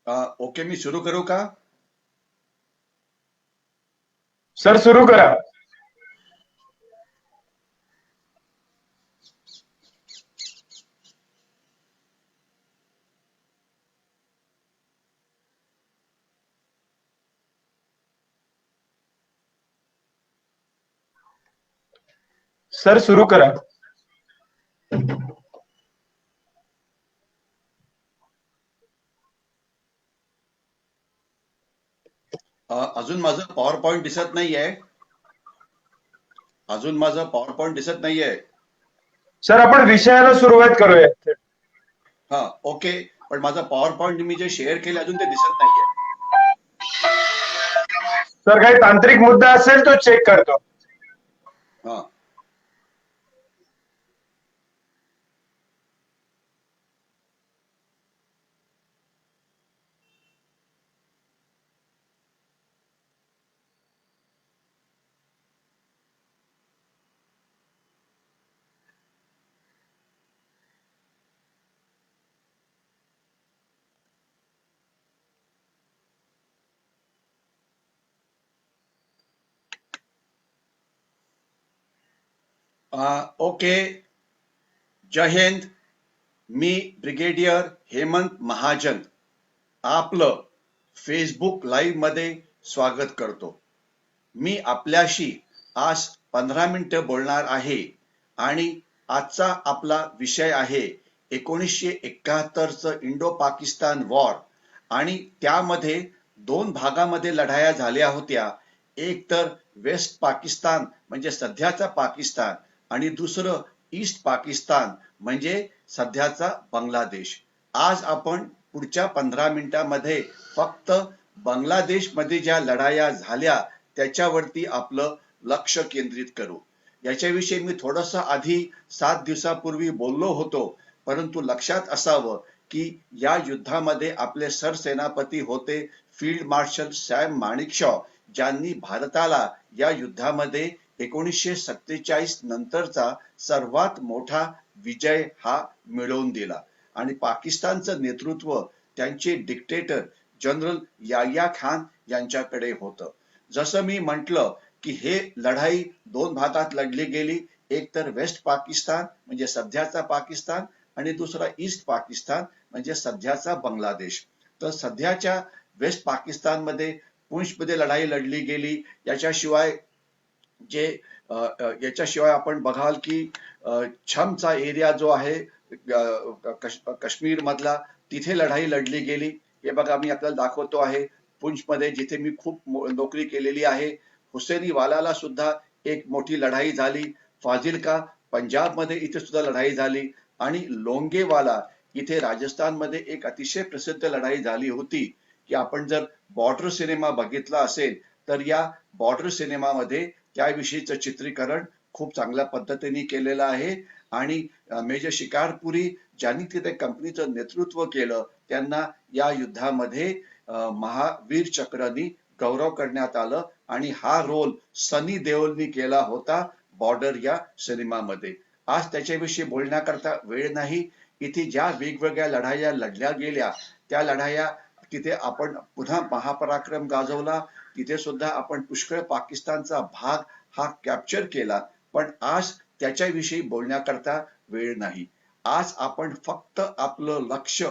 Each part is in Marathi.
ओके, मी सुरू करू का? सर सुरू करा. सर सुरू करा. अजून माझं पॉवर पॉइंट दिसत नाहीये. सर आपण विषयाला सुरुवात करूया. हा, ओके. पण माझा पॉवर पॉइंट मी जे शेअर केले अजून ते दिसत नाहीये. सर काही तांत्रिक मुद्दा असेल तो चेक करतो. हा, ओके. जय हिंद. मी ब्रिगेडियर हेमंत महाजन आपलं फेसबुक लाईव्ह मध्ये स्वागत करतो. मी आपल्याशी आज 15 मिनिटं बोलणार आहे आणि आजचा आपला विषय आहे 1971चं इंडो पाकिस्तान वॉर आणि त्यामध्ये दोन भागामध्ये लढाया झाल्या होत्या. एक तर वेस्ट पाकिस्तान म्हणजे सध्याचा पाकिस्तान आणि दुसरं ईस्ट पाकिस्तान म्हणजे सध्याचा बांगलादेश. आज आपण पुढच्या 15 मिनिटांमध्ये फक्त बांगलादेश मध्ये ज्या लढाया झाल्या त्याच्यावरती आपलं लक्ष केंद्रित करू. याच्याविषयी मी थोडस आधी 7 दिवसापूर्वी बोललो होतो, परंतु लक्षात असावं की या युद्धामध्ये आपले सरसेनापती होते फील्ड मार्शल सॅम माणिकशॉ, ज्यांनी भारताला या युद्धामध्ये 1947 नंतरचा सर्वात मोठा विजय हा मिळवून दिला आणि पाकिस्तानचं नेतृत्व त्यांचे डिक्टेटर जनरल याह्या खान यांच्याकडे होतं. जसं मी म्हटलं की हे लढाई दोन भागात लढली गेली. एक तर वेस्ट पाकिस्तान म्हणजे सध्याचा पाकिस्तान आणि दुसरा ईस्ट पाकिस्तान म्हणजे सध्याचा बांगलादेश. तर सध्याच्या वेस्ट पाकिस्तान मध्ये पुंछ मध्ये लढाई लढली गेली. याच्याशिवाय आपण बघाल की छमचा एरिया जो आहे काश्मीर मधला, तिथे लढाई लढली गेली. हे बघा मी आपल्याला दाखवतो आहे पुंछ मध्ये, जिथे मी खूप नोकरी केलेली आहे. हुसेनी वालाला सुद्धा एक मोठी लढाई झाली. फाजिल्का पंजाब मध्ये इथे सुद्धा लढाई झाली आणि लोंगेवाला इथे राजस्थान मध्ये एक अतिशय प्रसिद्ध लढाई झाली होती. की आपण जर बॉर्डर सिनेमा बघितला असेल तर या बॉर्डर सिनेमामध्ये त्याविषयीचं चित्रीकरण खूप चांगल्या पद्धतीने केलेलं आहे आणि मेजर शिकारपुरी ज्यांनी तिथे कंपनीचं नेतृत्व केलं त्यांना या युद्धामध्ये महावीर चक्रनी गौरव करण्यात आलं आणि हा रोल सनी देओलनी केला होता बॉर्डर या सिनेमामध्ये. आज त्याच्याविषयी बोलण्याकरता वेळ नाही. इथे ज्या वेगवेगळ्या लढाया लढल्या गेल्या त्या लढाया तिथे आपण पुन्हा महापराक्रम गाजवला. तिथे सुद्धा आपण पुष्कळ पाकिस्तानचा भाग हा कॅप्चर केला. पण आज त्याच्याविषयी बोलण्याकरता वेळ नाही. आज आपण फक्त आपलं लक्ष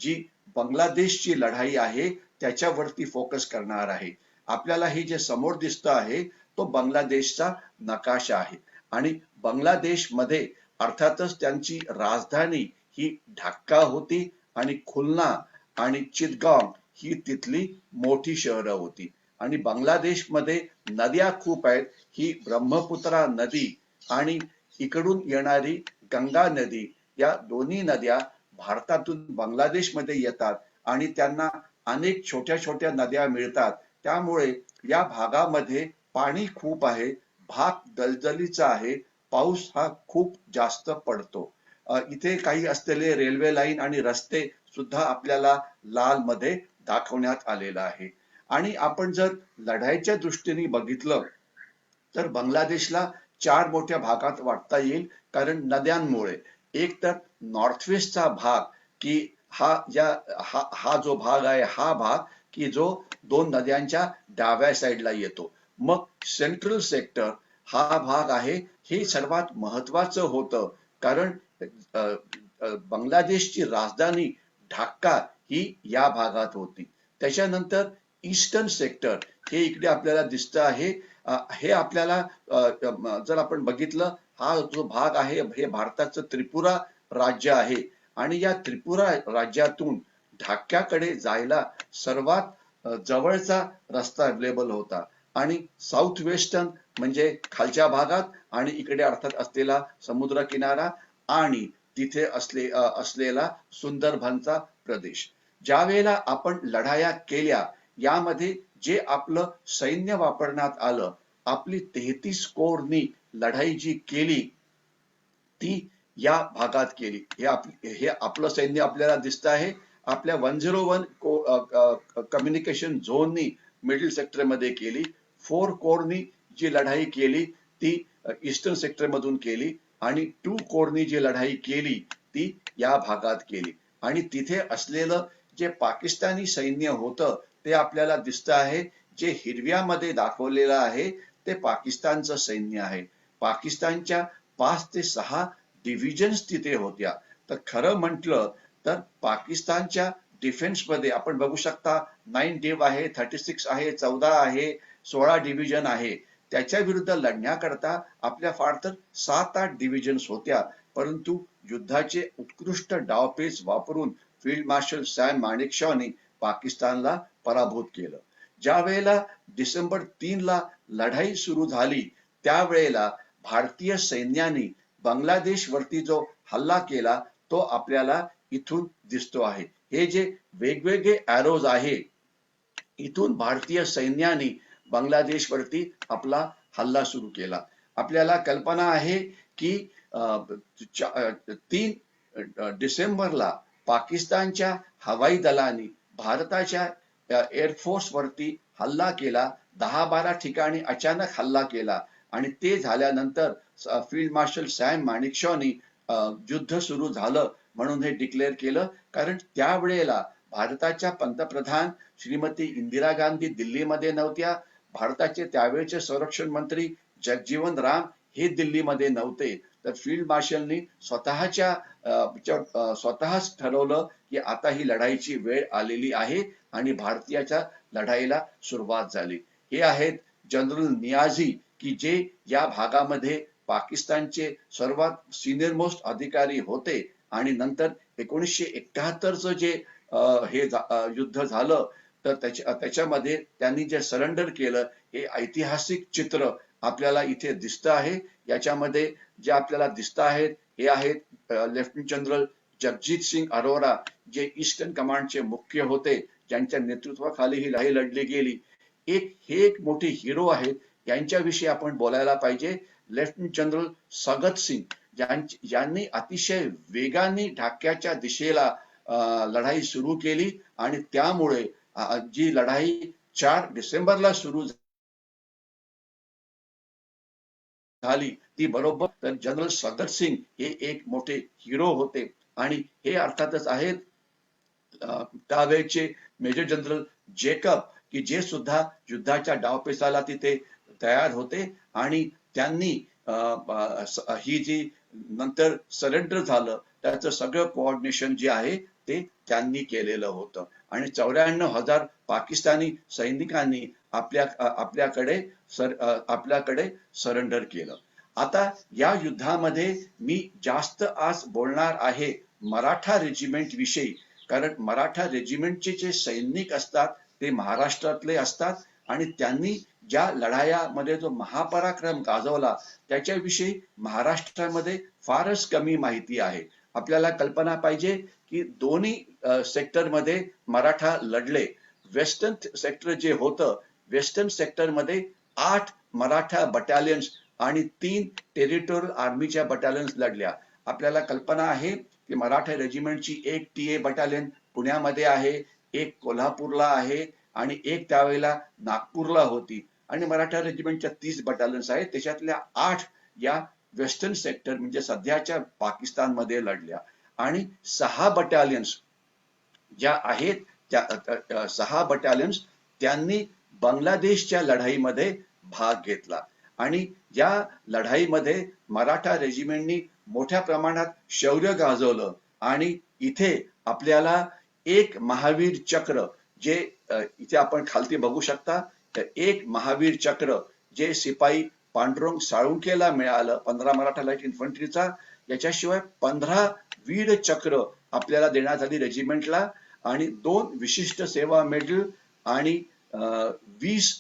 जी बांगलादेशची लढाई आहे त्याच्यावरती फोकस करणार आहे. आपल्याला हे जे समोर दिसतं आहे तो बांगलादेशचा नकाशा आहे आणि बांगलादेश मध्ये अर्थातच त्यांची राजधानी ही ढाका होती आणि खुलना आणि चिटगांव ही तिथली मोठी शहरं होती. आणि बांगलादेश मध्ये नद्या खूप आहेत. ही ब्रह्मपुत्रा नदी आणि इकडून येणारी गंगा नदी, या दोन्ही नद्या भारतातून बांगलादेशमध्ये येतात आणि त्यांना अनेक छोट्या छोट्या नद्या मिळतात. त्यामुळे या भागामध्ये पाणी खूप आहे. भाग दलदलीचा आहे. पाऊस हा खूप जास्त पडतो. इथे काही असलेले रेल्वे लाईन आणि रस्ते सुद्धा आपल्याला लाल मध्ये दाखवण्यात आलेला आहे. आणि आपण जर लढाईच्या दृष्टीने बघितलं तर बांगलादेशला 4 मोठ्या भागात वाटता येईल, कारण नद्यांमुळे. एक तर नॉर्थ वेस्टचा भाग की हा जो भाग आहे, हा भाग की जो दोन नद्यांच्या डाव्या साईडला येतो. मग सेंट्रल सेक्टर हा भाग आहे, हे सर्वात महत्वाचं होतं, कारण बांगलादेशची राजधानी ढाका ही या भागात होती. त्याच्यानंतर ईस्टर्न सेक्टर हे इकडे आपल्याला दिसतं आहे. हे आपल्याला जर आपण बघितलं, हा जो भाग आहे हे भारताचं त्रिपुरा राज्य आहे आणि या त्रिपुरा राज्यातून ढाक्याकडे जायला सर्वात जवळचा रस्ता अवेलेबल होता आणि साऊथ वेस्टर्न म्हणजे खालच्या भागात आणि इकडे अर्थात असलेला समुद्र किनारा आणि तिथे असलेला सुंदरबनचा प्रदेश. ज्या वेळेला आपण लढाया केल्या, यामध्ये जे आपलं सैन्य वापरण्यात आलं, आपली 33 कोरनी लढाई जी केली ती या भागात केली. हे आपलं सैन्य आपल्याला दिसत आहे. आपल्या 101 कम्युनिकेशन झोननी मिडल सेक्टर मध्ये केली. 4 कोरनी जी लढाई केली ती ईस्टर्न सेक्टर मधून केली आणि 2 कोरनी जी लढाई केली ती या भागात केली आणि तिथे असलेलं जे पाकिस्तानी सैन्य होतं ते आपल्याला दिसत आहे. जे हिरव्यामध्ये दाखवलेलं आहे ते पाकिस्तानचं सैन्य आहे. पाकिस्तानच्या 5 ते 6 डिव्हिजन्स तिथे होत्या. तर खरं म्हटलं तर पाकिस्तानच्या डिफेन्स मध्ये आपण बघू शकता 9 डिव आहे, 36 आहे, 14 आहे, 16 डिव्हिजन आहे. त्याच्या विरुद्ध लढण्याकरता आपल्या फार तर 7-8 डिव्हिजन्स होत्या, परंतु युद्धाचे उत्कृष्ट डावपेच वापरून फील्ड मार्शल सॅम माणेकशॉने पाकिस्तानला पराभूत केलं. ज्या वेळेला डिसेंबर 3 ला लढाई सुरू झाली, त्यावेळेला भारतीय सैन्याने बांगलादेश वरती जो हल्ला केला तो आपल्याला इथून दिसतो आहे. हे जे वेगवेगळे एरोज आहे, इथून भारतीय सैन्याने बांगलादेश वरती आपला हल्ला सुरू केला. आपल्याला कल्पना आहे की 3 डिसेंबरला पाकिस्तानच्या हवाई दलाने भारताच्या एअरफोर्स वरती हल्ला केला. 10-12 ठिकाणी अचानक हल्ला केला आणि ते झाल्यानंतर फील्ड मार्शल सॅम माणेकशॉने युद्ध सुरू झालं म्हणून हे डिक्लेअर केलं. कारण त्यावेळेला भारताच्या पंतप्रधान श्रीमती इंदिरा गांधी दिल्लीमध्ये नव्हत्या. भारताचे त्यावेळेचे संरक्षण मंत्री जगजीवन राम हे दिल्लीमध्ये नव्हते. तर फील्ड मार्शलनी स्वतःच ठरवलं की आता ही लढाईची वेळ आलेली आहे आणि भारतीयाच्या लढाईला सुरुवात झाली. हे आहेत जनरल नियाझी की जे या भागामध्ये पाकिस्तानचे सर्वात सिनियर मोस्ट अधिकारी होते आणि नंतर 1971चं जे हे युद्ध झालं तर त्याच्यामध्ये त्यांनी जे सरेंडर केलं हे ऐतिहासिक चित्र आपल्याला इथे दिसतं आहे. याच्यामध्ये जे आपल्याला दिसत आहेत हे आहेत लेफ्टनंट जनरल जगजीत सिंग अरोरा, जे ईस्टर्न कमांडचे मुख्य होते, ज्यांच्या नेतृत्वाखाली ही लढाई लढली गेली. हे एक मोठे हिरो आहेत, यांच्याविषयी आपण बोलायला पाहिजे. लेफ्टनंट जनरल सगत सिंग यांनी अतिशय वेगाने ढाक्याच्या दिशेला लढाई सुरू केली आणि त्यामुळे जी लढाई 4 डिसेंबरला सुरू झाली ती बरोबर. तर जनरल सगत सिंग हे एक मोठे हिरो होते आणि हे अर्थातच आहेत त्यावेळचे मेजर जनरल जेकब की जे सुद्धा युद्धाच्या डावपेचाला तिथे तयार होते आणि त्यांनी ही जी नंतर सरेंडर झालं त्याचं सगळं कोऑर्डिनेशन जे आहे ते त्यांनी केलेलं होतं आणि 94,000 पाकिस्तानी सैनिकांनी आपल्याकडे सरेंडर केलं. आता या युद्धामध्ये मी जास्त आज बोलणार आहे मराठा रेजिमेंट विषयी, कारण मराठा रेजिमेंटचे जे सैनिक असतात ते महाराष्ट्रातले असतात आणि त्यांनी ज्या लढायामध्ये जो महापराक्रम गाजवला त्याच्याविषयी महाराष्ट्रामध्ये फारच कमी माहिती आहे. आपल्याला कल्पना पाहिजे की दोन्ही सेक्टरमध्ये मराठा लढले. वेस्टर्न सेक्टर जे होतं, वेस्टर्न सेक्टरमध्ये 8 मराठा बटालियन्स आणि 3 टेरिटोरियल आर्मीच्या बटालियन्स लढल्या. आपल्याला कल्पना आहे की मराठा रेजिमेंटची एक टीए बटालियन पुण्यामध्ये आहे, एक कोल्हापूरला आहे आणि एक त्यावेळेला नागपूरला होती आणि मराठा रेजिमेंटच्या 30 बटालियन्स आहेत, त्याच्यातल्या 8 या वेस्टर्न सेक्टर म्हणजे सध्याच्या पाकिस्तानमध्ये लढल्या आणि 6 बटालियन्स ज्या आहेत त्या 6 बटालियन्स त्यांनी बांगलादेशच्या लढाईमध्ये भाग घेतला आणि या लढाईमध्ये मराठा रेजिमेंटनी मोठ्या प्रमाणात शौर्य गाजवलं आणि इथे आपल्याला एक महावीर चक्र जे इथे आपण खालती बघू शकता, एक महावीर चक्र जे शिपाई पांडुरंग साळुंखेला मिळालं 15 मराठा लाईट इन्फंट्रीचा, याच्याशिवाय 15 वीर चक्र आपल्याला देण्यात आली रेजिमेंटला आणि 2 विशिष्ट सेवा मेडल आणि 20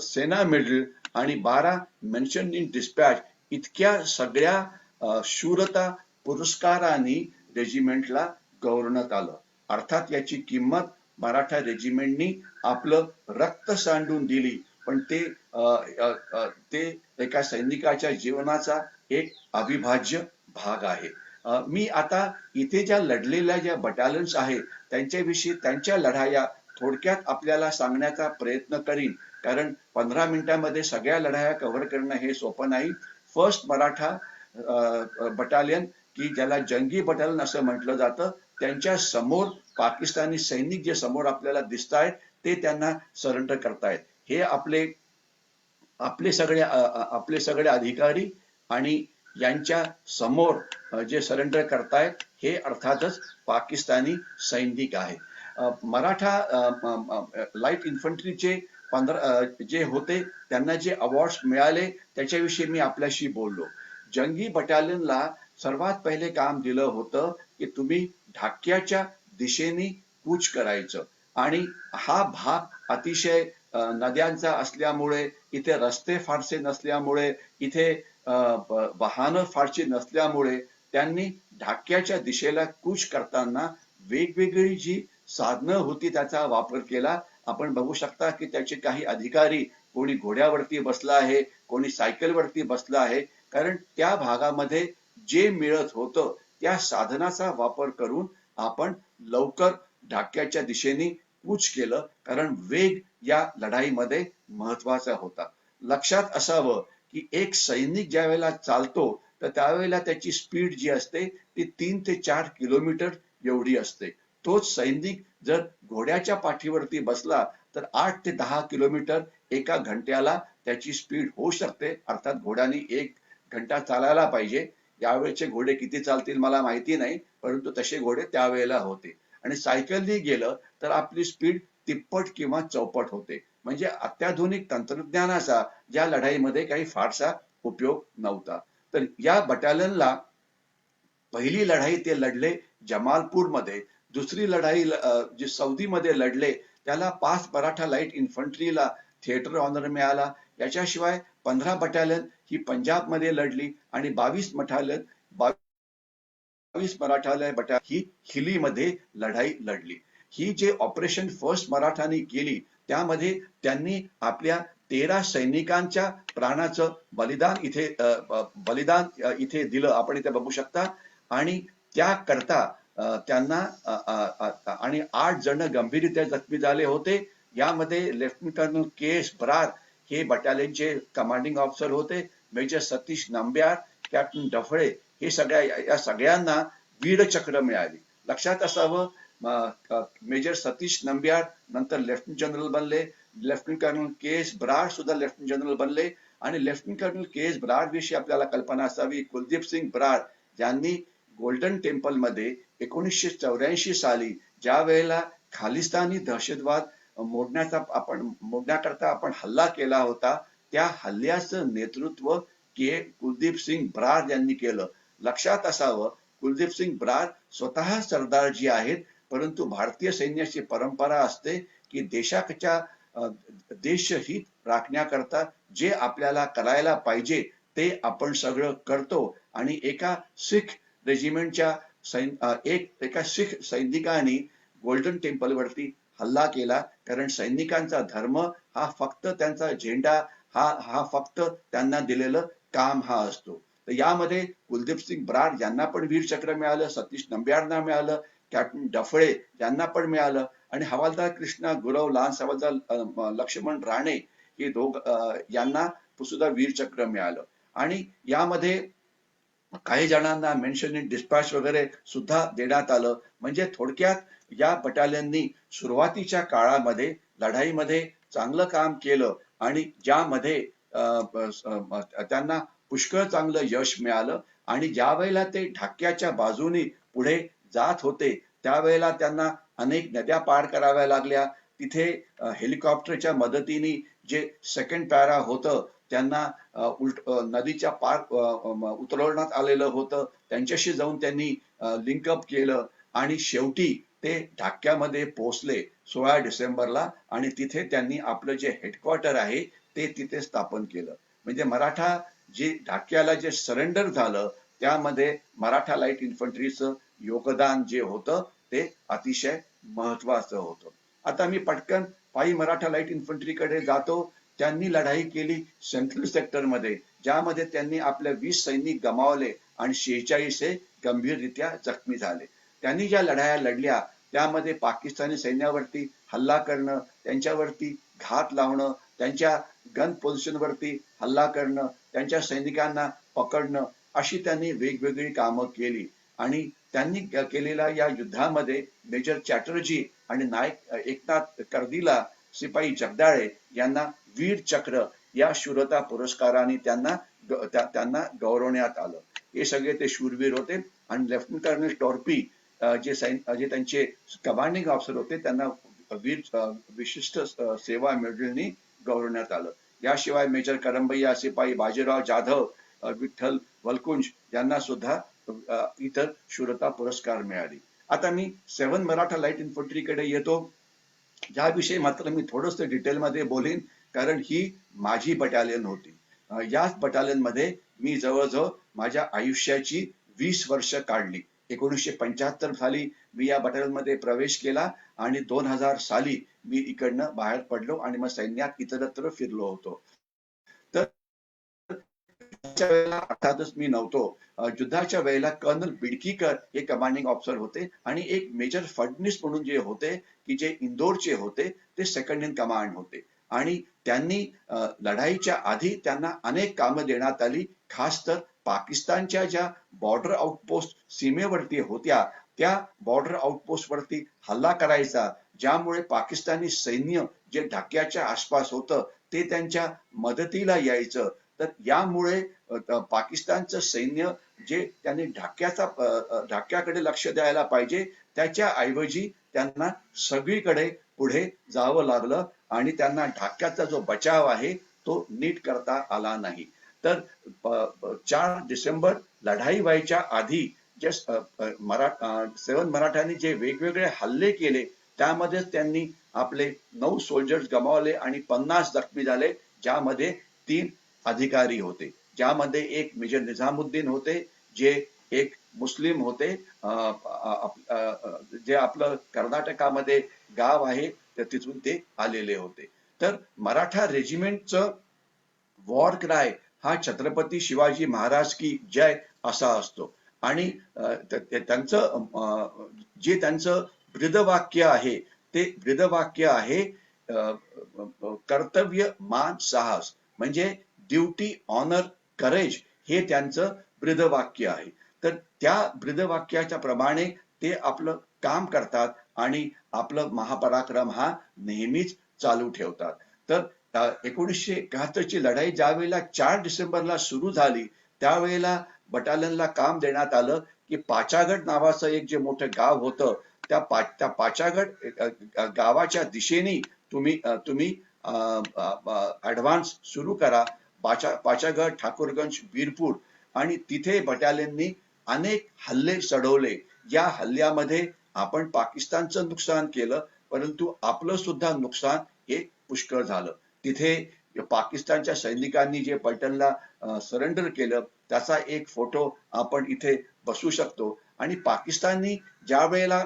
सेना मेडल आणि 12 मेन्शन इन डिस्पॅच इतक्या सगळ्या शूरता पुरस्कारांनी रेजिमेंटला गौरवण्यात आलं. अर्थात याची किंमत मराठा रेजिमेंटनी आपलं रक्त सांडून दिली, पण ते एका सैनिकाच्या जीवनाचा एक अविभाज्य भाग आहे. मी आता इथे ज्या लढलेल्या ज्या बटालियन्स आहेत त्यांच्याविषयी त्यांच्या लढाया थोडक्यात आपल्याला सांगण्याचा प्रयत्न करीन, कारण 15 मिनिटांमध्ये सगळ्या लढाया कव्हर करणं हे सोपं नाही. फर्स्ट मराठा बटालियन की ज्याला जंगी बटालियन असं म्हटलं जातं, त्यांच्या समोर पाकिस्तानी सैनिक जे समोर आपल्याला दिसत आहेत ते त्यांना सरेंडर करतायत. हे आपले सगळे अधिकारी आणि यांच्या समोर जे सरेंडर करतायत हे अर्थातच पाकिस्तानी सैनिक आहे. मराठा लाईट इन्फंट्रीचे 15 जे होते त्यांना जे अवॉर्ड्स मिळाले त्याच्याविषयी मी आपल्याशी बोललो. जंगी बटालियनला सर्वात पहिले काम दिलं होतं की तुम्ही ढाक्याच्या दिशेने कूच करायचं आणि हा भाग अतिशय नद्यांचा असल्यामुळे, इथे रस्ते फारसे नसल्यामुळे, इथे वाहनं फारशी नसल्यामुळे त्यांनी ढाक्याच्या दिशेला कूच करताना वेगवेगळी जी साधनं होती त्याचा वापर केला. आपण बघू शकता की त्याचे काही अधिकारी कोणी घोड्यावरती बसला आहे, कोणी सायकलवरती बसला आहे, कारण त्या भागामध्ये जे मिळत होतं त्या साधनाचा वापर करून आपण लवकर ढाक्याच्या दिशेने कूच केलं, कारण वेग या लढाईमध्ये महत्वाचा होता. लक्षात असावं की एक सैनिक ज्या वेळेला चालतो तर त्यावेळेला त्याची स्पीड जी असते ती 3 ते 4 किलोमीटर एवढी असते. तोच सैनिक जर घोड्याच्या पाठीवरती बसला तर 8 ते 10 किलोमीटर एका घंट्याला त्याची स्पीड होऊ शकते. अर्थात घोड्याने 1 घंटा चालायला पाहिजे. यावेळेचे घोडे किती चालतील मला माहिती नाही, परंतु तसे घोडे त्यावेळेला होते. आणि सायकलनी गेलं तर आपली स्पीड तिप्पट किंवा चौपट होते. म्हणजे अत्याधुनिक तंत्रज्ञानाचा या लढाईमध्ये काही फारसा उपयोग नव्हता. तर या बटालियनला पहिली लढाई ते लढले जमालपूरमध्ये, दुसरी लढाई जी सौदीमध्ये लढले त्याला 5 मराठा लाईट इन्फंट्रीला थिएटर ऑनर मिळाला. याच्याशिवाय 15 बटालियन ही पंजाबमध्ये लढली आणि 22 मराठा बटालियन ही हिलीमध्ये लढाई लढली. ही जे ऑपरेशन फर्स्ट मराठानी केली त्यामध्ये त्यांनी आपल्या 13 सैनिकांच्या प्राणाचं बलिदान इथे दिलं, आपण इथे बघू शकता. आणि त्याकरता त्यांना आणि 8 जण गंभीररित्या जखमी झाले होते. यामध्ये लेफ्टनंट कर्नल के.एस. ब्रार हे बटालियनचे कमांडिंग ऑफिसर होते. मेजर सतीश नंब्यार, कॅप्टन डफळे हे या सगळ्यांना वीरचक्र मिळाली. लक्षात असावं मेजर सतीश नंब्यार नंतर लेफ्टनंट जनरल बनले, लेफ्टनंट कर्नल के.एस. ब्रार सुद्धा लेफ्टनंट जनरल बनले. आणि लेफ्टनंट कर्नल के.एस. ब्रार विषयी आपल्याला कल्पना असावी, कुलदीप सिंग ब्रार यांनी गोल्डन टेम्पल मध्ये 1984 साली ज्या वेळेला खालिस्तानी दहशतवाद मोडण्याकरता आपण हल्ला केला होता, त्या हल्ल्याचं नेतृत्व कुलदीप सिंग ब्रार यांनी केलं. लक्षात असावं कुलदीप सिंग ब्रार स्वतः सरदारजी आहेत, परंतु भारतीय सैन्याची परंपरा असते की देशहित राखण्याकरता जे आपल्याला करायला पाहिजे ते आपण सगळं करतो. आणि एका शीख रेजिमेंटच्या एका शीख सैनिकांनी गोल्डन टेम्पल वरती हल्ला केला, कारण सैनिकांचा धर्म हा फक्त त्यांचा झेंडा हा फक्त त्यांना दिलेलं काम हा असतो. तर यामध्ये कुलदीप सिंग ब्रार यांना पण वीरचक्र मिळालं, सतीश नंब्यारना मिळालं, कॅप्टन डफळे यांना पण मिळालं आणि हवालदार कृष्णा गुरव, लान्स हवालदार लक्ष्मण राणे हे यांना सुद्धा वीरचक्र मिळालं. आणि यामध्ये काही जणांना मेन्शन इन डिस्पॅच वगैरे सुद्धा देण्यात आलं. म्हणजे थोडक्यात या बटालियननी सुरुवातीच्या काळामध्ये लढाईमध्ये चांगलं काम केलं आणि ज्यामध्ये त्यांना पुष्कळ चांगलं यश मिळालं आणि ज्या वेळेला ते ढाक्याच्या बाजूने पुढे जात होते त्यावेळेला त्यांना अनेक नद्या पार कराव्या लागल्या. तिथे हेलिकॉप्टरच्या मदतीने जे सेकंड पॅरा होतं त्यांना नदीच्या पार उतरवण्यात आलेलं होतं. त्यांच्याशी जाऊन त्यांनी लिंकअप केलं आणि शेवटी ते ढाक्यामध्ये पोहोचले 16 डिसेंबरला आणि तिथे त्यांनी आपलं जे हेडक्वार्टर आहे ते तिथे स्थापन केलं. म्हणजे मराठा जे ढाक्याला जे सरेंडर झालं त्यामध्ये मराठा लाईट इन्फंट्रीचं योगदान जे होतं ते अतिशय महत्वाचं होतं. आता मी पटकन पायी मराठा लाईट इन्फंट्रीकडे जातो. त्यांनी लढाई केली सेंट्रल सेक्टरमध्ये ज्यामध्ये त्यांनी आपल्या 20 सैनिक गमावले आणि 46 हे गंभीररित्या जखमी झाले. त्यांनी ज्या लढाया लढल्या त्यामध्ये पाकिस्तानी सैन्यावरती हल्ला करणं, त्यांच्यावरती घात लावणं, त्यांच्या गन पोझिशनवरती हल्ला करणं, त्यांच्या सैनिकांना पकडणं अशी त्यांनी वेगवेगळी कामं केली आणि त्यांनी केलेल्या या युद्धामध्ये मेजर चॅटर्जी आणि नायक एकनाथ कर्दीला शिपाई जगदाळे यांना वीर चक्र या शूरता पुरस्काराने त्यांना गौरवण्यात आलं. हे सगळे ते शूरवीर होते आणि लेफ्टनंट कर्नल टॉर्पी जे त्यांचे कमांडिंग ऑफिसर होते त्यांना विशिष्ट सेवा मेडलनी गौरवण्यात आलं. याशिवाय मेजर करंबैया शिपाई बाजीराव जाधव विठ्ठल वलकुंज यांना सुद्धा इतर शूरता पुरस्कार मिळाले. आता मी 7 मराठा लाईट इन्फंट्रीकडे येतो. याविषयी मात्र मी थोडंसं डिटेलमध्ये बोलीन कारण ही माझी बटालियन होती. याच बटालियन मध्ये मी जवळजवळ माझ्या आयुष्याची 20 वर्ष काढली. 1975 साली मी या बटालियन मध्ये प्रवेश केला आणि 2000 साली मी इकडनं बाहेर पडलो आणि मग सैन्यात इतरत्र फिरलो होतो. तर युद्धाच्या वेळेला अर्थातच मी नव्हतो. युद्धाच्या वेळेला कर्नल बिडकीकर हे कमांडिंग ऑफिसर होते आणि एक मेजर फडणीस म्हणून जे होते की जे इंदोरचे होते ते सेकंड इन कमांड होते आणि त्यांनी लढाईच्या आधी त्यांना अनेक कामं देण्यात आली. खास तर पाकिस्तानच्या ज्या बॉर्डर आउटपोस्ट सीमेवरती होत्या त्या बॉर्डर आउटपोस्ट वरती हल्ला करायचा ज्यामुळे पाकिस्तानी सैन्य जे ढाक्याच्या आसपास होतं ते त्यांच्या मदतीला यायचं. तर यामुळे पाकिस्तानचं सैन्य जे त्यांनी ढाक्याकडे लक्ष द्यायला पाहिजे त्याच्या ऐवजी त्यांना सगळीकडे पुढे जावं लागलं आणि त्यांना ढाक्याचा जो बचाव आहे तो नीट करता आला नाही. तर 4 डिसेंबर लढाई व्हायच्या आधी जे 7 मराठ्यांनी जे वेगवेगळे हल्ले केले त्यामध्ये त्यांनी आपले 9 सोल्जर्स गमावले आणि 50 जखमी झाले ज्यामध्ये 3 अधिकारी होते. ज्यामध्ये एक मेजर निजामुद्दीन होते जे एक मुस्लिम होते जे आपलं कर्नाटकामध्ये गाव आहे तर तिथून ते आलेले होते. तर मराठा रेजिमेंटचं वॉर क्राय हा छत्रपती शिवाजी महाराज की जय असा असतो आणि त्यांचं ब्रीदवाक्य आहे ते ब्रीदवाक्य आहे कर्तव्य मान साहस म्हणजे ड्युटी ऑनर करेज हे त्यांचं ब्रीदवाक्य आहे. तर त्या ब्रीदवाक्याच्या प्रमाणे ते आपलं काम करतात आणि आपलं महापराक्रम हा नेहमीच चालू ठेवतात. तर 1971 ची लढाई ज्या वेळेला 4 डिसेंबरला सुरू झाली त्यावेळेला बटालियनला काम देण्यात आलं की पाचागड नावाचं एक जे मोठं गाव होतं त्या पाचागड गावाच्या दिशेने तुम्ही ऍडव्हान्स सुरू करा. पाचागड, ठाकूरगंज, वीरपूर आणि तिथे बटालियननी अनेक हल्ले चढवले. या हल्ल्यामध्ये आपण पाकिस्तानचं नुकसान केलं परंतु आपलं सुद्धा नुकसान हे पुष्कळ झालं. तिथे पाकिस्तानच्या सैनिकांनी जे पलटणला सरेंडर केलं त्याचा एक फोटो आपण इथे बसू शकतो आणि पाकिस्ताननी ज्या वेळेला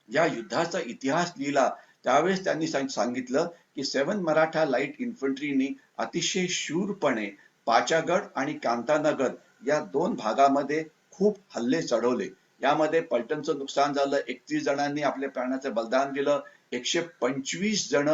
या युद्धाचा इतिहास लिहिला त्यावेळेस त्यांनी सांगितलं की 7 मराठा लाईट इन्फंट्रीनी अतिशय शूरपणे पाचागड आणि कांतानगर या 2 भागामध्ये खूप हल्ले चढवले. यामध्ये पलटणचं नुकसान झालं. 31 जणांनी आपल्या प्राणाचं बलिदान दिलं. 125 जण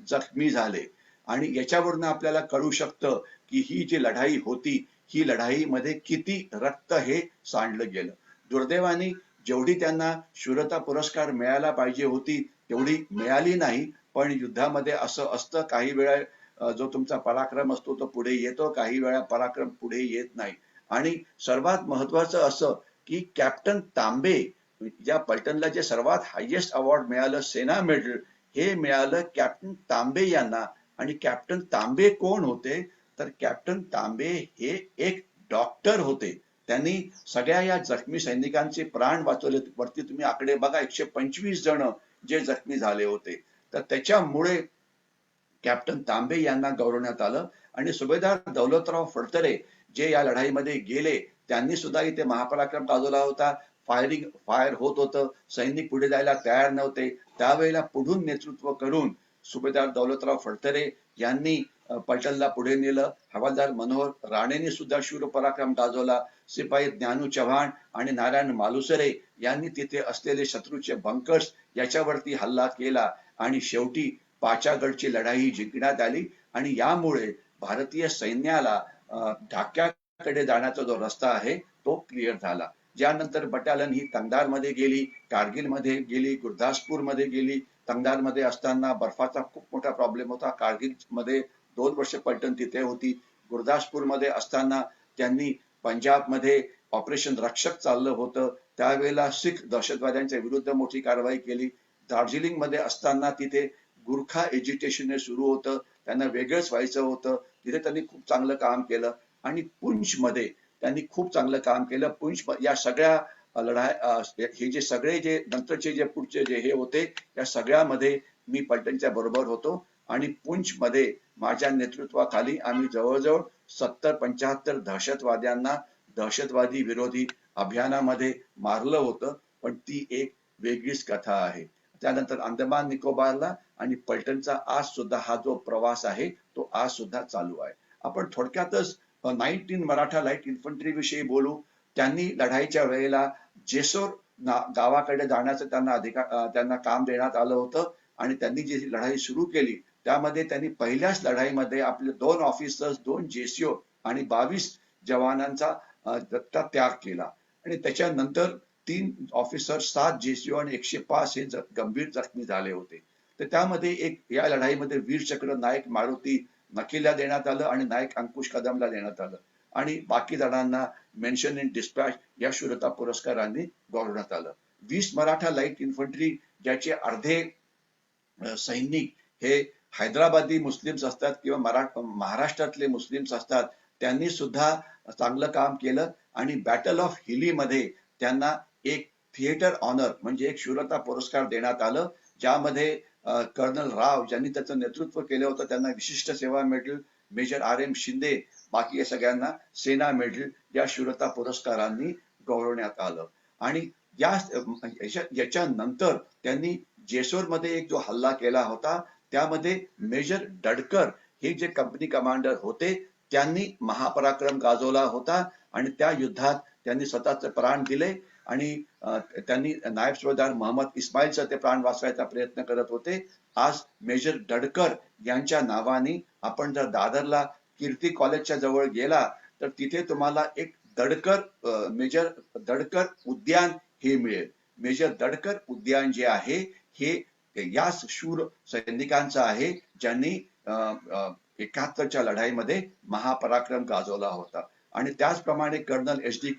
जखमी झाले आणि याच्यावरून आपल्याला कळू शकतं की ही जी लढाई होती ही लढाईमध्ये किती रक्त हे सांडलं गेलं. दुर्दैवाने जेवढी त्यांना शूरता पुरस्कार मिळायला पाहिजे होती तेवढी मिळाली नाही. पण युद्धामध्ये असं असतं, काही वेळा जो तुमचा पराक्रम असतो तो पुढे येतो, काही वेळा पराक्रम पुढे येत नाही. आणि सर्वात महत्वाचं असं की कॅप्टन तांबे, ज्या पलटणला जे सर्वात हायेस्ट अवॉर्ड मिळालं सेना मेडल, हे मिळालं कॅप्टन तांबे यांना. आणि कॅप्टन तांबे कोण होते? तर कॅप्टन तांबे हे एक डॉक्टर होते. त्यांनी सगळ्या या जखमी सैनिकांचे प्राण वाचवले. वरती तुम्ही आकडे बघा, 125 जण जे जखमी झाले होते. तर त्याच्यामुळे कॅप्टन तांबे यांना गौरवण्यात आलं. आणि सुभेदार दौलतराव फडतरे जे या लढाईमध्ये गेले, त्यांनी सुद्धा इथे महापराक्रम गाजवला होता. फायर होत होतं, सैनिक पुढे जायला तयार नव्हते. त्यावेळेला पुढून नेतृत्व करून सुभेदार दौलतराव फडतरे यांनी पलटणला पुढे नेलं. हवालदार मनोहर राणेंनी सुद्धा शूर पराक्रम गाजवला. शिपाई ज्ञानू चव्हाण आणि नारायण मालुसरे यांनी तिथे असलेले शत्रूचे बंकर्स याच्यावरती हल्ला केला आणि शेवटी पाचागडची लढाई जिंकण्यात आली. आणि यामुळे भारतीय सैन्याला ढाक्याकडे जाण्याचा जो रस्ता आहे तो क्लिअर झाला. ज्यानंतर बटालियन ही तंगधारमध्ये गेली, कारगिलमध्ये गेली, गुरदासपूरमध्ये गेली. तंगधारमध्ये असताना बर्फाचा खूप मोठा प्रॉब्लेम होता. कारगिलमध्ये 2 वर्ष पलटण तिथे होती. गुरदासपूरमध्ये असताना त्यांनी पंजाबमध्ये ऑपरेशन रक्षक चाललं होतं, त्यावेळेला शीख दहशतवाद्यांच्या विरुद्ध मोठी कारवाई केली. दार्जिलिंगमध्ये असताना तिथे गुरखा एज्युटेशन सुरू होतं, त्यांना वेगळंच व्हायचं होतं, तिथे त्यांनी खूप चांगलं काम केलं. आणि पुंछमध्ये त्यांनी खूप चांगलं काम केलं. पुंछ या सगळ्या हे जे सगळे जे नंतरचे जे पुढचे जे हे होते, या सगळ्यामध्ये मी पलटणच्या बरोबर होतो. आणि पुंछमध्ये माझ्या नेतृत्वाखाली आम्ही जवळजवळ 70-75 दहशतवाद्यांना दहशतवादी विरोधी अभियानामध्ये मारलं होतं. पण ती एक वेगळीच कथा आहे. त्यानंतर अंदमान निकोबारला आणि पलटणचा आज सुद्धा हा जो प्रवास आहे तो आज सुद्धा चालू आहे. आपण थोडक्यातच 19 मराठा लाईट इन्फंट्री विषयी बोलू. त्यांनी लढाईच्या वेळेला जेसोर गावाकडे जाण्याचं त्यांना काम देण्यात आलं होतं. आणि त्यांनी जी लढाई सुरू केली त्यामध्ये त्यांनी पहिल्याच लढाईमध्ये आपले 2 ऑफिसर्स, 2 जेसीओ आणि 22 जवानांचा त्याग केला. आणि त्याच्यानंतर 3 ऑफिसर, 7 जेसीओ आणि 105 हे गंभीर जखमी झाले होते. तर त्यामध्ये या लढाईमध्ये वीरचक्र नायक मारुती नकीला देण्यात आलं आणि नायक अंकुश कदमला देण्यात आलं. आणि बाकी जणांना मेन्शन इन डिस्पॅच या शूरता पुरस्कारांनी गौरवण्यात आलं. 20 मराठा लाईट इन्फंट्री ज्याचे अर्धे सैनिक हे हैदराबादी मुस्लिम्स असतात किंवा महाराष्ट्रातले मुस्लिम्स असतात, त्यांनी सुद्धा चांगलं काम केलं. आणि बॅटल ऑफ हिलीमध्ये त्यांना एक थिएटर ऑनर म्हणजे एक शूरता पुरस्कार देण्यात आलं, ज्यामध्ये कर्नल राव ज्यांनी त्याचं नेतृत्व केलं होतं त्यांना विशिष्ट सेवा मेडल, मेजर RM शिंदे, बाकी या सगळ्यांना सेना मेडल या शूरता पुरस्कारांनी गौरवण्यात आलं. आणि याच्यानंतर त्यांनी जेसोरमध्ये एक जो हल्ला केला होता त्यामध्ये मेजर डडकर हे जे कंपनी कमांडर होते त्यांनी महापराक्रम गाजवला होता. आणि त्या युद्धात त्यांनी स्वतःचे प्राण दिले आणि त्यांनी नायब सुभेदार मोहम्मद इस्माईलचा ते प्राण वाचवायचा प्रयत्न करत होते. आज मेजर डडकर यांच्या नावाने आपण जर दादरला कीर्ती कॉलेजच्या जवळ गेला तर तिथे तुम्हाला एक मेजर दडकर उद्यान हे मिळेल. मेजर दडकर उद्यान जे आहे हे याच शूर सैनिकांचं आहे ज्यांनी 71च्या लढाईमध्ये महापराक्रम गाजवला होता. आणि त्याचप्रमाणे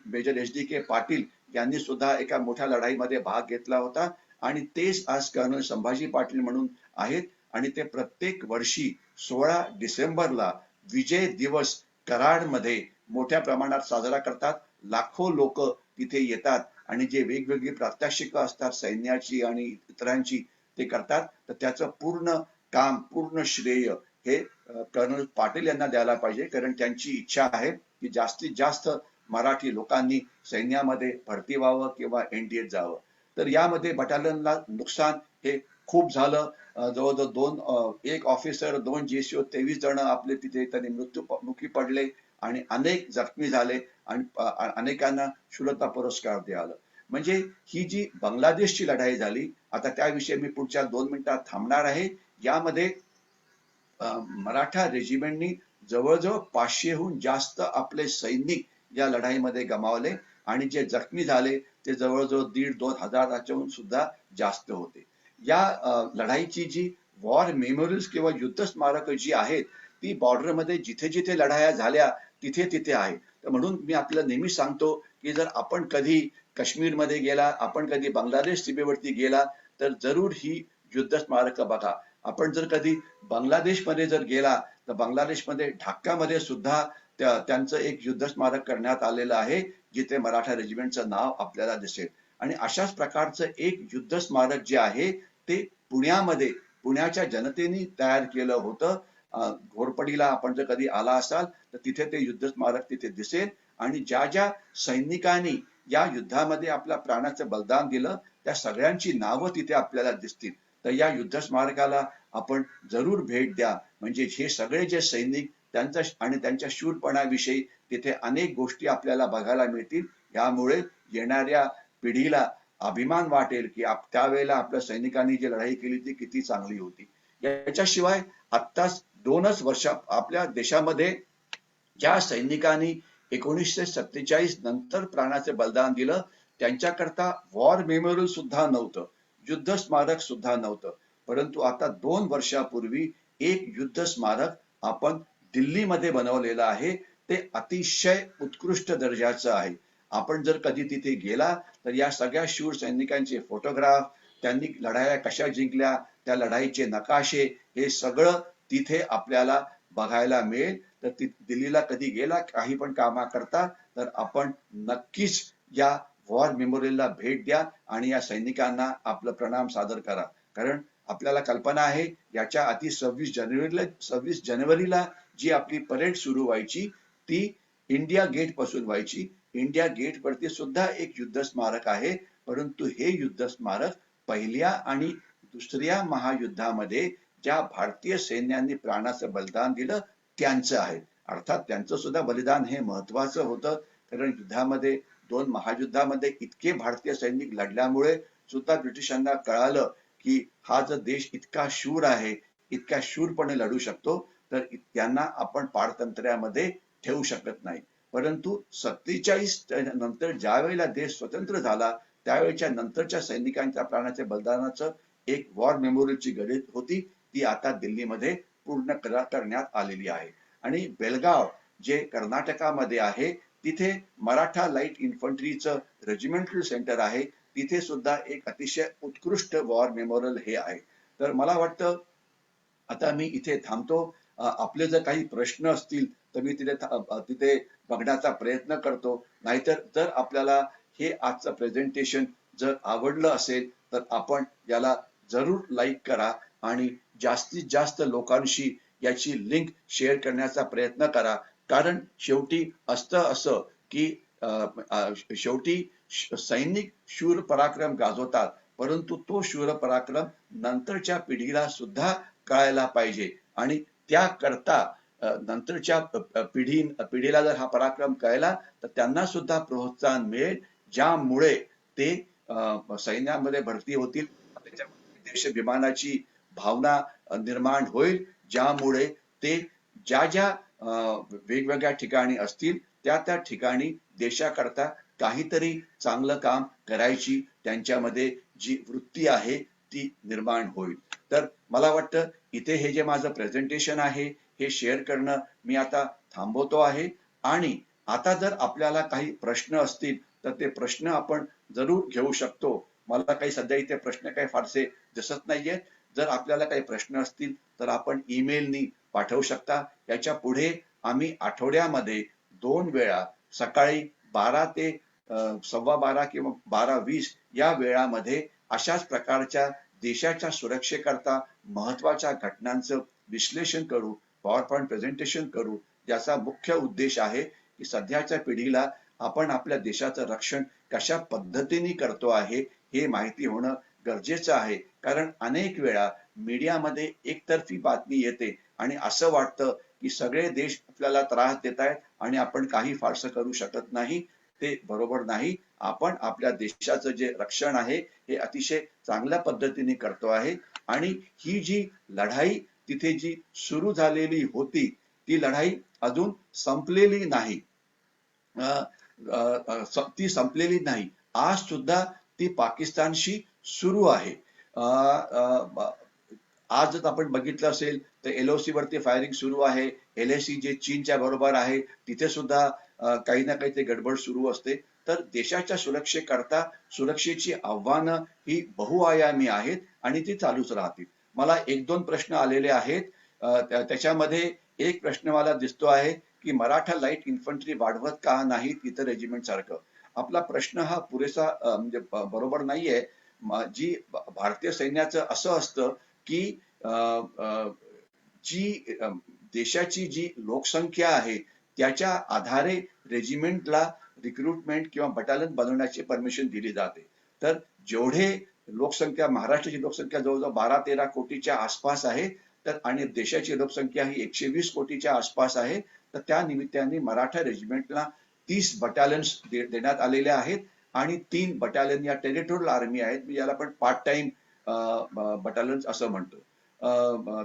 मेजर HD.K. पाटील यांनी सुद्धा एका मोठ्या लढाईमध्ये भाग घेतला होता. आणि तेच आज कर्नल संभाजी पाटील म्हणून आहेत. आणि ते प्रत्येक वर्षी 16 डिसेंबरला विजय दिवस कराडमध्ये मोठ्या प्रमाणात साजरा करतात. लाखो लोक तिथे येतात आणि जे वेगवेगळी प्रात्यक्षिकं असतात सैन्याची आणि इतरांची ते करतात. तर त्याचं पूर्ण काम, पूर्ण श्रेय हे कर्नल पाटील यांना द्यायला पाहिजे, कारण त्यांची इच्छा आहे की जास्तीत जास्त मराठी लोकांनी सैन्यामध्ये भरती व्हावं किंवा NDAत जावं. तर यामध्ये बटालियनला नुकसान हे खूप झालं. जवळजवळ एक ऑफिसर, 2 जेसीओ, 23 जण आपले तिथे त्यांनी मृत्युमुखी पडले आणि अनेक जखमी झाले आणि अनेकांना शूरता पुरस्कार द्यायला. म्हणजे ही जी बांगलादेशची लढाई झाली, आता त्याविषयी मी पुढच्या 2 मिनिटात थांबणार आहे. यामध्ये मराठा रेजिमेंटनी जवळजवळ 500हून जास्त आपले सैनिक या लढाईमध्ये गमावले आणि जे जखमी झाले ते जवळजवळ 1,500-2 हजाराच्याहून सुद्धा जास्त होते. या लढाईची जी वॉर मेमोरियल्स किंवा युद्ध स्मारक जी आहेत ती बॉर्डरमध्ये जिथे जिथे लढाया झाल्या तिथे तिथे आहे. तर म्हणून मी आपल्याला नेहमी सांगतो की जर आपण कधी काश्मीरमध्ये गेला, आपण कधी बांगलादेश सीमेवरती गेला तर जरूर ही युद्ध स्मारक बघा. आपण जर कधी बांगलादेशमध्ये जर गेला तर बांगलादेशमध्ये ढाक्कामध्ये सुद्धा त्यांचं एक युद्ध स्मारक करण्यात आलेलं आहे जिथे मराठा रेजिमेंटचं नाव आपल्याला दिसेल. आणि अशाच प्रकारचं एक युद्ध स्मारक जे आहे ते पुण्याच्या जनतेने तयार केलं होतं. घोरपडीला आपण जर कधी आला असाल तर तिथे ते युद्ध स्मारक तिथे दिसेल आणि ज्या ज्या सैनिकांनी या युद्धामध्ये आपल्या प्राणाचं बलिदान दिलं त्या सगळ्यांची नावं तिथे आपल्याला दिसतील. तर या युद्ध स्मारकाला आपण जरूर भेट द्या. म्हणजे हे सगळे जे सैनिक त्यांचा आणि त्यांच्या शूरपणाविषयी तिथे अनेक गोष्टी आपल्याला बघायला मिळतील. यामुळे येणाऱ्या पिढीला अभिमान वाटेल की त्यावेळेला आपल्या सैनिकांनी जी लढाई केली ती किती चांगली होती. याच्याशिवाय आत्ताच 2च वर्ष आपल्या देशामध्ये ज्या सैनिकांनी 1947 नंतर प्राणाचे बलिदान दिलं त्यांच्याकरता वॉर मेमोरियल सुद्धा नव्हतं, युद्ध स्मारक सुद्धा नव्हतं. परंतु आता 2 वर्षापूर्वी एक युद्ध स्मारक आपण दिल्लीमध्ये बनवलेलं आहे. ते अतिशय उत्कृष्ट दर्जाचं आहे. आपण जर कधी तिथे गेला तर या सगळ्या शूर सैनिकांचे फोटोग्राफ, त्यांनी लढाया कशा जिंकल्या, त्या लढाईचे नकाशे हे सगळं तिथे आपल्याला बघायला मिळेल. तर दिल्लीला कधी गेला काही पण कामाकरता तर आपण नक्कीच या वॉर मेमोरियलला भेट द्या आणि या सैनिकांना आपलं प्रणाम सादर करा. कारण आपल्याला कल्पना आहे याच्या आधी 26 जानेवारीला जी आपली परेड सुरू व्हायची ती इंडिया गेट पासून व्हायची. इंडिया गेट वरती सुद्धा एक युद्ध स्मारक आहे. परंतु हे युद्ध स्मारक पहिल्या आणि दुसऱ्या महायुद्धामध्ये ज्या भारतीय सैन्यांनी प्राणाचं बलिदान दिलं त्यांचं आहे. अर्थात त्यांचं सुद्धा बलिदान हे महत्वाचं होतं. कारण युद्धामध्ये 2 महायुद्धामध्ये इतके भारतीय सैनिक लढल्यामुळे सुद्धा ब्रिटिशांना कळालं की हा जर देश इतका शूर आहे, इतक्या शूरपणे लढू शकतो तर त्यांना आपण पारतंत्र्यामध्ये ठेवू शकत नाही. परंतु 47 नंतर ज्या वेळेला देश स्वतंत्र झाला त्यावेळेच्या नंतरच्या सैनिकांच्या प्राणाच्या बलिदानाचं एक वॉर मेमोरियलची गरज होती. ती आता दिल्लीमध्ये पूर्ण करण्यात आलेली आहे. आणि बेलगाव जे कर्नाटकामध्ये आहे तिथे मराठा लाईट इन्फंट्रीचं रेजिमेंटल सेंटर आहे. तिथे सुद्धा एक अतिशय उत्कृष्ट वॉर मेमोरियल हे आहे. तर मला वाटतं आता मी इथे थांबतो. आपले जर काही प्रश्न असतील तर मी तिथे बघण्याचा प्रयत्न करतो. नाहीतर जर आपल्याला हे आजचं प्रेझेंटेशन जर आवडलं असेल तर आपण याला जरूर लाईक करा आणि जास्तीत जास्त लोकांशी याची लिंक शेअर करण्याचा प्रयत्न करा. कारण शेवटी असतं असं की शेवटी सैनिक शूर पराक्रम गाजवतात परंतु तो शूर पराक्रम नंतरच्या पिढीला सुद्धा कळायला पाहिजे आणि त्याकरता नंतरच्या पिढीला जर हा पराक्रम कळला तर त्यांना सुद्धा प्रोत्साहन मिळेल ज्यामुळे ते सैन्यामध्ये भरती होतील. देशाभिमानाची भावना निर्माण होईल ज्यामुळे ते ज्या ज्या वेगवेगळ्या ठिकाणी असतील त्या ठिकाणी देशाकरता काहीतरी चांगलं काम करायची त्यांच्यामध्ये जी वृत्ती आहे ती निर्माण होईल. तर मला वाटतं इथे हे जे माझं प्रेझेंटेशन आहे हे शेअर करणं मी आता थांबवतो आहे. आणि आता जर आपल्याला काही प्रश्न असतील तर ते प्रश्न आपण जरूर घेऊ शकतो. मला काही सध्या इथे प्रश्न काही फारसे दिसत नाहीयेत. जर आपल्याला काही प्रश्न असतील तर आपण ईमेलनी पाठवू शकता. याच्या पुढे आम्ही आठवड्यामध्ये 2 वेळा सकाळी 12 ते 12:15 किंवा 12:20 या वेळामध्ये अशाच प्रकारच्या देशाच्या सुरक्षेकरता महत्वाच्या घटनांचं विश्लेषण करू, पॉवर पॉइंट प्रेझेंटेशन करू. ज्याचा मुख्य उद्देश आहे की सध्याच्या पिढीला आपण आपल्या देशाचं रक्षण कशा पद्धतीने करतो आहे हे माहिती होणं गरजेचं आहे. कारण अनेक वेळा मीडियामध्ये एकतर्फी बातमी येते आणि असं वाटतं की सगळे देश आपल्याला त्रास देत आहेत आणि आपण काही फारसं करू शकत नाही. ते बरोबर नाही. आपण आपल्या देशाचं जे रक्षण आहे हे अतिशय चांगल्या पद्धतीने करतो आहे. आणि ही जी लढाई तिथे जी सुरू झालेली होती ती लढाई अजून संपलेली नाही. ती संपलेली नाही. आज सुद्धा ती पाकिस्तानशी सुरू आहे. आज जर आपण बघितलं असेल तर LOC वरती फायरिंग सुरू आहे. LAC जे चीनच्या बरोबर आहे तिथे सुद्धा काही ना काही ते गडबड सुरू असते. तर देशाच्या सुरक्षेकरता सुरक्षेची आव्हानं ही बहुआयामी आहेत आणि ती चालूच राहतील. मला 1-2 प्रश्न आलेले आहेत. त्याच्यामध्ये एक प्रश्न मला दिसतो आहे की मराठा लाईट इन्फंट्री वाढवत का नाहीत इतर रेजिमेंट सारखं. आपला प्रश्न हा पुरेसा म्हणजे बरोबर नाहीये. जी भारतीय सैन्याचं असं असतं की जी देशाची जी लोकसंख्या आहे त्याच्या आधारे रेजिमेंटला रिक्रुटमेंट किंवा बटालियन बनवण्याची परमिशन दिली जाते. तर जेवढे लोकसंख्या महाराष्ट्राची लोकसंख्या जवळजवळ 12-13 कोटीच्या आसपास आहे तर आणि देशाची लोकसंख्या ही 120 कोटीच्या आसपास आहे. तर त्या निमित्ताने मराठा रेजिमेंटला 30 बटालियन्स देण्यात आलेले आहेत आणि 3 बटालियन या टेरिटोरियल आर्मी आहेत, याला आपण पार्ट टाइम बटालियन्स असं म्हणतो.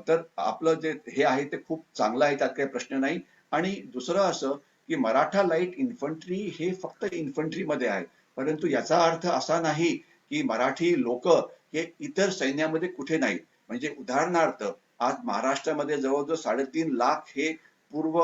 तर आपलं जे हे आहे ते खूप चांगलं आहे, त्यात काही प्रश्न नाही. आणि दुसरं असं की मराठा लाईट इन्फंट्री हे फक्त इन्फंट्रीमध्ये आहे, परंतु याचा अर्थ असा नाही की मराठी लोक हे इतर सैन्यामध्ये कुठे नाहीत. म्हणजे उदाहरणार्थ आज महाराष्ट्रामध्ये जवळजवळ 3.5 लाख हे पूर्व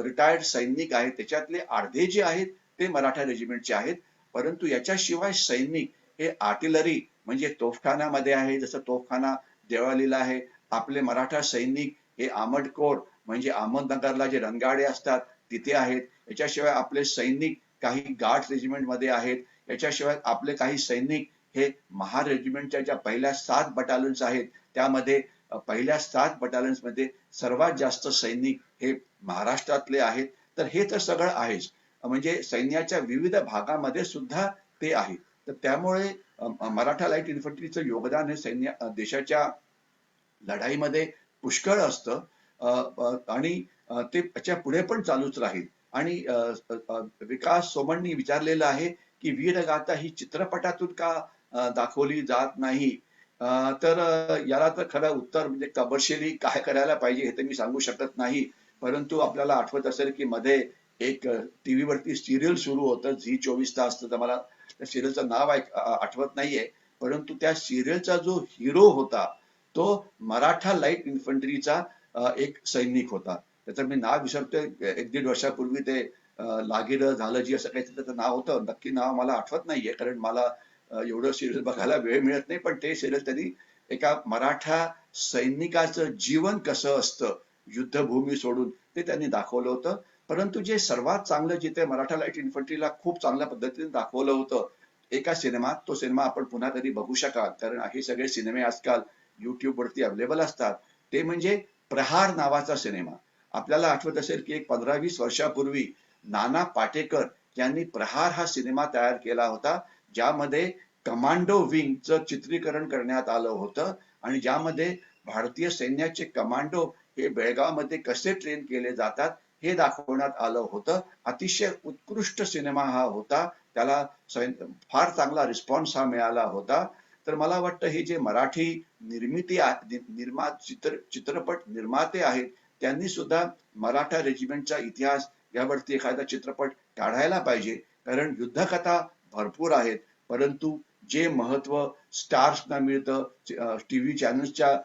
रिटायर्ड सैनिक आहेत. त्याच्यातले अर्धे जे आहेत ते मराठा रेजिमेंटचे आहेत. परंतु याच्याशिवाय सैनिक हे आर्टिलरी म्हणजे तोफखान्यामध्ये आहे, जसं तोफखाना देवळालीला आहे. आपले मराठा सैनिक हे आमडकोर म्हणजे अहमदनगरला जे रणगाडे असतात तिथे आहेत. याच्याशिवाय आपले सैनिक काही गार्ड रेजिमेंट मध्ये आहेत. याच्याशिवाय आपले काही सैनिक हे महार रेजिमेंटच्या ज्या पहिल्या 7 बटालियन्स आहेत त्यामध्ये पहिल्या 7 बटालियन्स मध्ये सर्वात जास्त सैनिक हे महाराष्ट्रातले आहेत. तर हे तर सगळं आहेच, म्हणजे सैन्याच्या विविध भागामध्ये सुद्धा ते आहे. तर त्यामुळे मराठा लाईट इन्फंट्रीचं योगदान हे सैन्य देशाच्या लढाईमध्ये पुष्कळ असतं आणि ते त्याच्या पुढे पण चालूच राहील. आणि विकास सोमणनी विचारलेलं आहे की वीरगाथा ही चित्रपटातून का दाखवली जात नाही. तर याला तर खरं उत्तर म्हणजे कमर्शियली काय करायला पाहिजे हे तर मी सांगू शकत नाही. परंतु आपल्याला आठवत असेल की मध्ये एक टीव्ही वरती सिरियल सुरू होतं झी 24 तास. तर मला त्या सिरियलचं नाव आठवत नाहीये, परंतु त्या सिरियलचा जो हिरो होता तो मराठा लाईट इन्फंट्रीचा एक सैनिक होता. त्याचं मी नाव विसरतोय. 1-1.5 वर्षापूर्वी ते लागीर झालं जी असं काहीतरी त्याचं नाव होतं. नक्की नाव मला आठवत नाहीये कारण मला एवढं सिरियल बघायला वेळ मिळत नाही. पण ते सिरियल त्यांनी एका मराठा सैनिकाचं जीवन कसं असतं युद्धभूमी सोडून ते त्यांनी दाखवलं होतं. परंतु जे सर्वात चांगलं जिथे मराठा लाईट इन्फंट्रीला खूप चांगल्या पद्धतीने दाखवलं होतं एका सिनेमात, तो सिनेमा आपण पुन्हा कधी बघू शकाल कारण हे सगळे सिनेमे आजकाल YouTube वरती अवेलेबल असतात. ते म्हणजे प्रहार नावाचा सिनेमा. आपल्याला आठवत असेल की एक 15-20 वर्षापूर्वी नाना पाटेकर यांनी प्रहार हा सिनेमा तयार केला होता, ज्यामध्ये कमांडो विंगचं चित्रीकरण करण्यात आलं होतं आणि ज्यामध्ये भारतीय सैन्याचे कमांडो हे बेळगावमध्ये कसे ट्रेन केले जातात हे दाखवण्यात आलं होतं. अतिशय उत्कृष्ट सिनेमा हा होता. त्याला फार चांगला रिस्पॉन्स हा मिळाला होता. तर मला वाटतं हे जे मराठी चित्रपट निर्माते आहेत त्यांनी सुद्धा मराठा रेजिमेंटचा इतिहास यावरती एखादा चित्रपट काढायला पाहिजे. कारण युद्धकथा भरपूर आहेत, परंतु जे महत्व स्टार्सना मिळतं, टीव्ही चॅनल्सच्या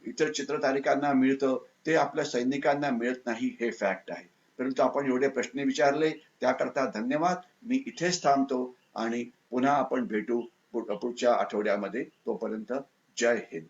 इतर चित्रतारिकांना मिळतं ते आपल्या सैनिकांना मिळत नाही, हे फॅक्ट आहे. परंतु आपण एवढे प्रश्न विचारले त्याकरता धन्यवाद. मी इथेच थांबतो आणि पुन्हा आपण भेटू पुढच्या आठवड्यामध्ये. तोपर्यंत जय हिंद.